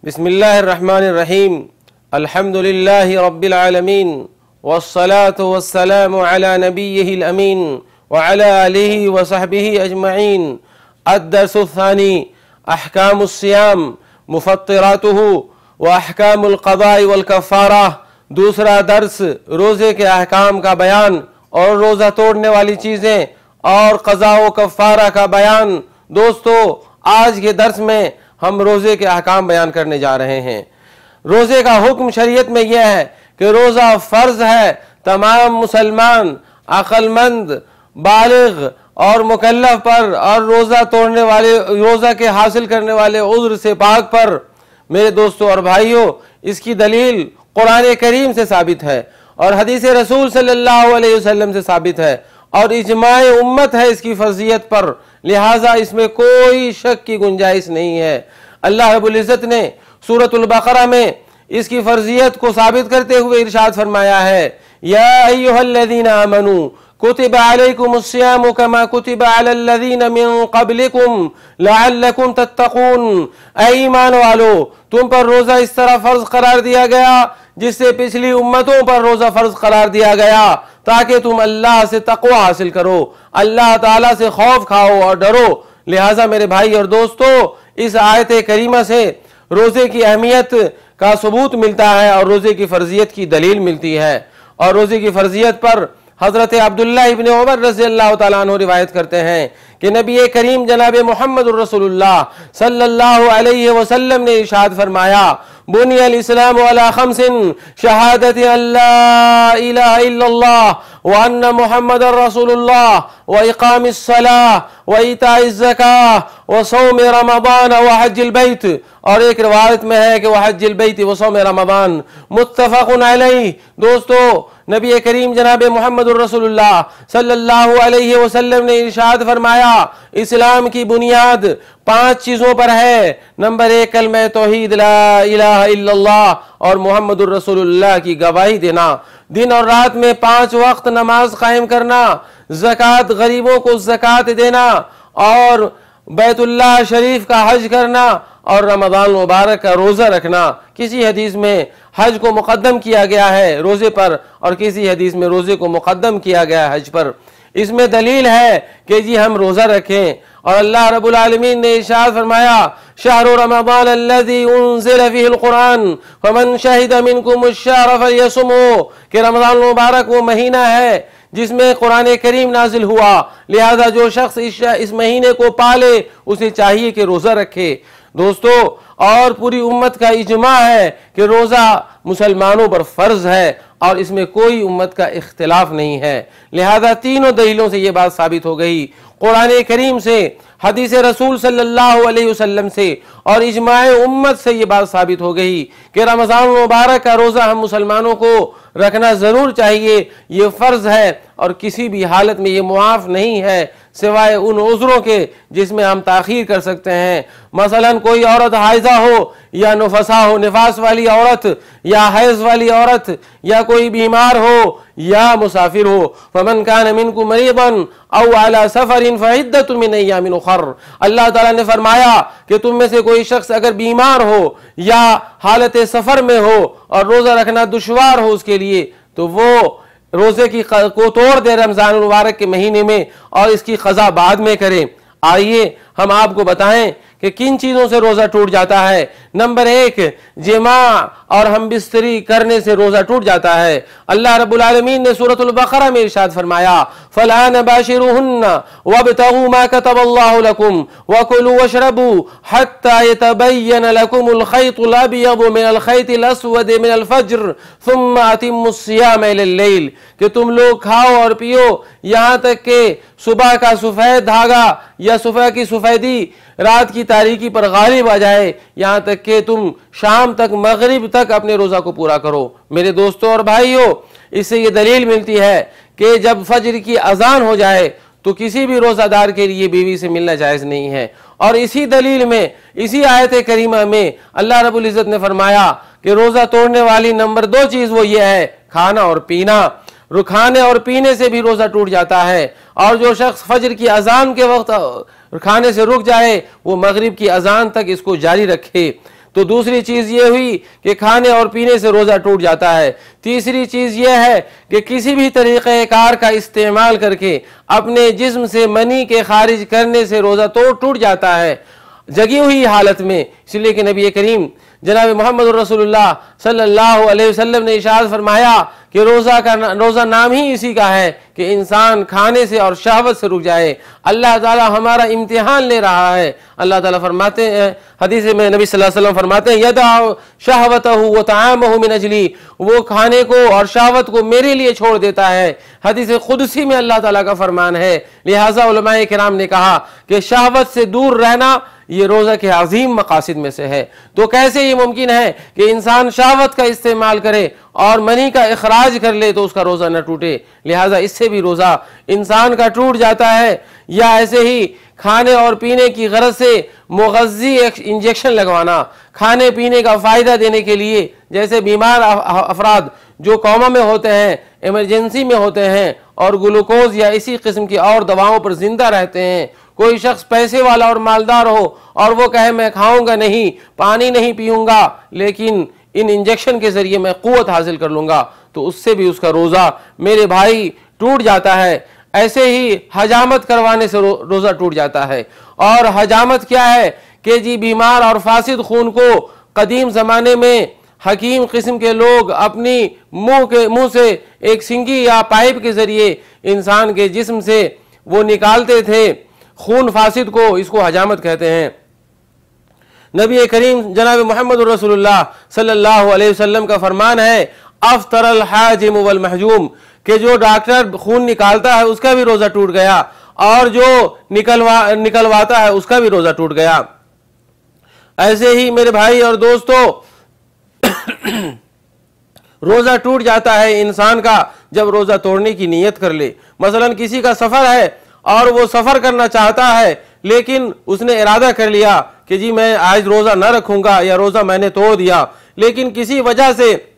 बिस्मिल्लाहिर्रहमानिर्रहीम अल्हम्दुलिल्लाहि रब्बिल आलमीन वस्सलातु वस्सलामु अला नबिय्यिहिल अमीन व अला आलिहि व सहबिहि अजमईन। अद-दर्सुस्सानी अहकामुस सियाम मुफत्तिरातुहु व अहकामुल क़ज़ा'i वल कफ़ारा। दूसरा दर्स रोज़े के अहकाम का बयान और रोज़ा तोड़ने वाली चीज़ें और क़ज़ा व कफ़ारा का बयान। दोस्तों, आज के दर्स में हम रोज़े के अहकाम बयान करने जा रहे हैं। रोज़े का हुक्म शरीयत में यह है कि रोज़ा फ़र्ज़ है तमाम मुसलमान, अक़लमंद, बालिग़ और मुकल्लफ़ पर, और रोज़ा तोड़ने वाले, रोज़ा के हासिल करने वाले उज़्र से पाक पर। मेरे दोस्तों और भाइयों, इसकी दलील कुरान करीम से साबित है और हदीस रसूल सल्लल्लाहु अलैहि वसल्लम से साबित है और इजमाए उम्मत है इसकी फर्जियत पर, लिहाजा इसमें कोई शक की गुंजाइश नहीं है। अल्लाह रब्बुल इज़्ज़त ने सूरतुल बक़रा में इसकी फर्जियत को साबित करते हुए इरशाद फरमाया है, या अय्युहल्लज़ीना आमनू कुतिबा अलैकुमुस सियामु कमा कुतिबा अलल्लज़ीना मिन क़ब्लिकुम लअल्लकुम तत्तक़ून। ऐ ईमान वालो, तुम पर रोज़ा इस तरह फ़र्ज़ करार दिया गया जिससे पिछली उम्मतों पर रोज़ा फ़र्ज़ करार दिया गया, ताकि तुम अल्लाह से तक़वा हासिल करो, अल्लाह ताला से खौफ खाओ और डरो। लिहाजा मेरे भाई और दोस्तों, इस आयत करीमा से रोज़े की अहमियत का सबूत मिलता है और रोज़े की फ़र्जियत की दलील मिलती है। और रोज़े की फ़र्जियत पर हज़रत अब्दुल्लाह इब्न उमर रज़ियल्लाहु ताला अन्हु रिवायत करते हैं कि नबी करीम जनाब मुहम्मदुर रसूलुल्लाह सल्लल्लाहु अलैहि वसल्लम ने इरशाद फरमाया, बुनियल इस्लाम अला खम्सिन शहादति अल्ला इलाहा इल्लल्लाह व अन्ना मुहम्मदर रसूलुल्लाह व इक़ामिस सलाह व इताइज़ ज़काह व सौम रमज़ान व हज्जिल बैत। और एक रिवायत में है कि वह हज्जिल बैत व सौम रमज़ान, मुत्तफ़क़ुन अलैहि। दोस्तों, नबी करीम जनाब मुहम्मदुर रसूलुल्लाह सल्लल्लाहु अलैहि वसल्लम ने इरशाद फरमाया, इस्लाम की बुनियाद 5 चीज़ों पर है। नंबर 1, कलमा तौहीद ला इलाहा इल्लल्लाह और मुहम्मदुर रसूलुल्लाह की गवाही देना, दिन और रात में 5 वक्त नमाज कायम करना, ज़कात, गरीबों को ज़कात देना और बैतुल्लाह शरीफ का हज करना और रमज़ान मुबारक का रोज़ा रखना। किसी हदीस में हज को मुक़द्दम किया गया है रोज़े पर और किसी हदीस में रोज़े को मुक़द्दम किया गया है हज पर। इसमें दलील है कि जी हम रोज़ा रखें। और अल्लाह रब्बुल आलमीन ने इरशाद फरमाया, शहरु रमज़ान अल्लज़ी उन्ज़िला फ़ीहिल कुरान फ़मन शहिदा मिनकुमुश शहर फ़ल्यसुमहु, कि रमज़ान मुबारक वो महीना है जिसमें कुरान करीम नाजिल हुआ, लिहाजा जो शख्स इस महीने को पाले उसे चाहिए कि रोज़ा रखे। दोस्तों, और पूरी उम्मत का इजमा है कि रोज़ा मुसलमानों पर फ़र्ज़ है और इसमें कोई उम्मत का इख्तिलाफ नहीं है। लिहाजा तीनों दलीलों से ये बात साबित हो गई, कुरान करीम से, हदीस रसूल सल्लल्लाहु अलैहि वसल्लम से और इजमाए उम्मत से ये बात साबित हो गई कि रमज़ान मुबारक का रोज़ा हम मुसलमानों को रखना ज़रूर चाहिए। ये फ़र्ज़ है और किसी भी हालत में ये मुआफ़ नहीं है सिवाय उन उज़्रों के जिसमें हम ताख़ीर कर सकते हैं। मसलन कोई औरत हाइज़ा हो या नुफसा हो, निफास वाली औरत या हैज़ वाली औरत, या कोई बीमार हो या मुसाफिर हो। फमन कान मिनकुम मरीदन औ अला सफरिन फइद्दतुम मिन अय्यामिन उखर। अल्लाह ताला ने फरमाया कि तुम में से कोई शख्स अगर बीमार हो या हालत सफ़र में हो और रोज़ा रखना दुश्वार हो उसके लिए, तो वो रोज़े की को तोड़ दे रमज़ान मुबारक के महीने में और इसकी क़ज़ा बाद में करें। आइए हम आपको बताएं कि किन चीज़ों से रोज़ा टूट जाता है। नंबर 1, जिमा और हम बिस्तरी करने से रोज़ा टूट जाता है। अल्लाह रब्बुल आलमीन ने सूरतुल बक़रा में इरशाद फरमाया, फ़ला नबाशिरुहुन्ना वब्तगू मा कतबल्लाहु लकुम वकुलू वशरबू हत्ता यतबय्यन लकुमुल खैतुल अबयदु मिनल खैतिल अस्वद मिनल फज्र सुम्मा अतिम्मुस सियाम इलल लैल, कि तुम लोग खाओ और पियो यहाँ तक कि सुबह का सफ़ेद धागा या सुबह की सफ़ेदी रात की तारीकी पर गालिब आ जाए, यहाँ तक कि तुम शाम तक, मगरिब तक अपने रोज़ा को पूरा करो। मेरे दोस्तों और भाइयों, इससे ये दलील मिलती है कि जब फजर की अजान हो जाए तो किसी भी रोज़ादार के लिए बीवी से मिलना जायज़ नहीं है। और इसी दलील में, इसी आयत करीमा में अल्लाह रब्बुल इज़्ज़त ने फरमाया कि रोज़ा तोड़ने वाली नंबर 2 चीज़ वो ये है, खाना और पीना। खाने और पीने से भी रोज़ा टूट जाता है। और जो शख्स फजर की अजान के वक्त खाने से रुक जाए वो मगरिब की अजान तक इसको जारी रखे। तो दूसरी चीज़ ये हुई कि खाने और पीने से रोज़ा टूट जाता है। तीसरी चीज़ यह है कि किसी भी तरीक़ेकार का इस्तेमाल करके अपने जिस्म से मनी के खारिज करने से रोज़ा तो टूट जाता है जगी हुई हालत में। इसलिए कि नबी करीम जनाब मोहम्मद रसूलुल्लाह सल्लल्लाहु अलैहि वसल्लम ने इरशाद फरमाया कि रोज़ा नाम ही इसी का है कि इंसान खाने से और शहवत से रुक जाए। अल्लाह ताला हमारा इम्तिहान ले रहा है। अल्लाह ताला फरमाते हैं, हदीस में नबी सल्लल्लाहु अलैहि वसल्लम फरमाते हैं, यदअ शहवतहु व तआमहु मिन अजली, वो खाने को और शहवत को मेरे लिए छोड़ देता है। हदीस कुदसी में अल्लाह ताला का फरमान है। लिहाजा उलमाए किराम ने कहा कि शहवत से दूर रहना ये रोज़ा के अजीम मकासिद में से है। तो कैसे ये मुमकिन है कि इंसान शहवत का इस्तेमाल करे और मनी का इखराज कर ले तो उसका रोज़ा न टूटे। लिहाजा इससे भी रोज़ा इंसान का टूट जाता है। या ऐसे ही खाने और पीने की गरज से मुग़ज़्ज़ी इंजेक्शन लगवाना, खाने पीने का फ़ायदा देने के लिए, जैसे बीमार अफराद जो कोमा में होते हैं, इमरजेंसी में होते हैं और ग्लूकोज या इसी किस्म की और दवाओं पर जिंदा रहते हैं। कोई शख्स पैसे वाला और मालदार हो और वो कहे मैं खाऊंगा नहीं, पानी नहीं पीऊंगा, लेकिन इन इंजेक्शन के जरिए मैं क़ुव्वत हासिल कर लूंगा, तो उससे भी उसका रोज़ा मेरे भाई टूट जाता है। ऐसे ही हजामत करवाने से रोज़ा टूट जाता है। और हजामत क्या है कि जी बीमार और फासिद खून को कदीम ज़माने में हकीम किस्म के लोग अपनी मुंह से एक सिंगी या पाइप के जरिए इंसान के जिस्म से वो निकालते थे खून फासिद को, इसको हजामत कहते हैं। नबी करीम जनाब मोहम्मद रसूलुल्लाह सल्लल्लाहु अलैहि वसल्लम का फरमान है, अफ्तरल हाजिम वल महजूम, कि जो डॉक्टर खून निकालता है उसका भी रोज़ा टूट गया और जो निकलवाता है उसका भी रोज़ा टूट गया। ऐसे ही मेरे भाई और दोस्तों रोज़ा टूट जाता है इंसान का जब रोज़ा तोड़ने की नीयत कर ले। मसलन किसी का सफ़र है और वो सफ़र करना चाहता है, लेकिन उसने इरादा कर लिया कि जी मैं आज रोज़ा न रखूंगा या रोज़ा मैंने तोड़ दिया, लेकिन किसी वजह से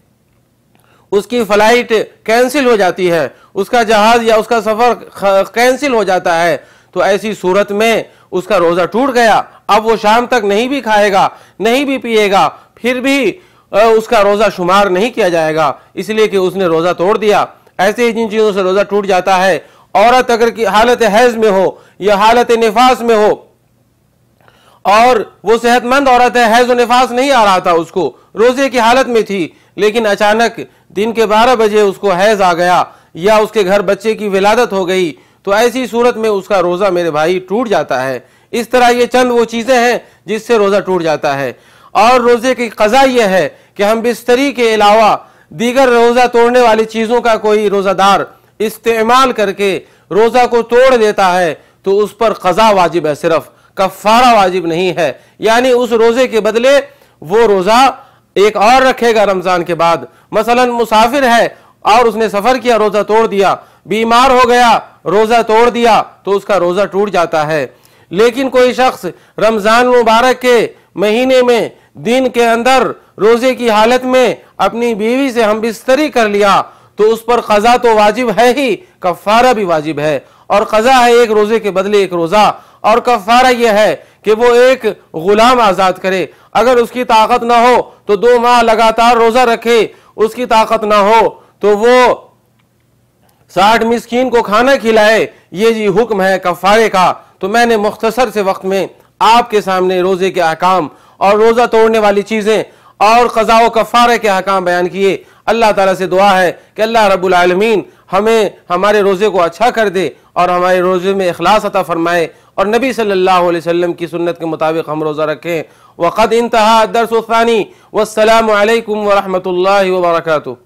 उसकी फ़्लाइट कैंसिल हो जाती है, उसका जहाज़ या उसका सफ़र कैंसिल हो जाता है, तो ऐसी सूरत में उसका रोज़ा टूट गया। अब वो शाम तक नहीं भी खाएगा, नहीं भी पिएगा, फिर भी उसका रोज़ा शुमार नहीं किया जाएगा, इसलिए कि उसने रोज़ा तोड़ दिया। ऐसे ही जिन चीज़ों से रोज़ा टूट जाता है, औरत अगर की हालत हैज़ में हो या हालत निफास में हो और वो सेहतमंद औरत है, हैज़ और निफास नहीं आ रहा था, उसको रोज़े की हालत में थी, लेकिन अचानक दिन के 12 बजे उसको हैज़ आ गया या उसके घर बच्चे की विलादत हो गई, तो ऐसी सूरत में उसका रोज़ा मेरे भाई टूट जाता है। इस तरह ये चंद वो चीज़ें हैं जिससे रोज़ा टूट जाता है। और रोज़े की क़ज़ा यह है कि हम बिस्तरी के अलावा दीगर रोज़ा तोड़ने वाली चीज़ों का कोई रोज़ादार इस्तेमाल करके रोज़ा को तोड़ देता है तो उस पर क़ज़ा वाजिब है, सिर्फ कफ़ारा वाजिब नहीं है। यानी उस रोज़े के बदले वो रोज़ा एक और रखेगा रमज़ान के बाद। मसलन मुसाफिर है और उसने सफ़र किया, रोज़ा तोड़ दिया, बीमार हो गया, रोज़ा तोड़ दिया, तो उसका रोज़ा टूट जाता है। लेकिन कोई शख्स रमज़ान मुबारक के महीने में दिन के अंदर रोज़े की हालत में अपनी बीवी से हम बिस्तरी कर लिया, तो उस पर क़ज़ा तो वाजिब है ही, कफ़ारा भी वाजिब है। और क़ज़ा है एक रोज़े के बदले एक रोज़ा, और कफ़ारा यह है कि वो एक गुलाम आज़ाद करे। अगर उसकी ताकत ना हो तो 2 माह लगातार रोज़ा रखे, उसकी ताकत ना हो तो वो 60 मिस्कीन को खाना खिलाए। ये जी हुक्म है कफ़ारे का। तो मैंने मुख्तसर से वक्त में आपके सामने रोज़े के अहकाम और रोज़ा तोड़ने वाली चीज़ें और क़ज़ा व कफ़ारे के अहकाम बयान किए। अल्लाह ताला से दुआ है कि अल्लाह रब्बुल आलमीन हमें हमारे रोज़े को अच्छा कर दे और हमारे रोज़े में इखलास अता फरमाए और नबी सल्लल्लाहु अलैहि वसल्लम की सुन्नत के मुताबिक हम रोज़ा रखें। वक़द इंतहा अद-दर्सु अस-सानी वस्सलामु अलैकुम व रहमतुल्लाहि व बरकातुहू।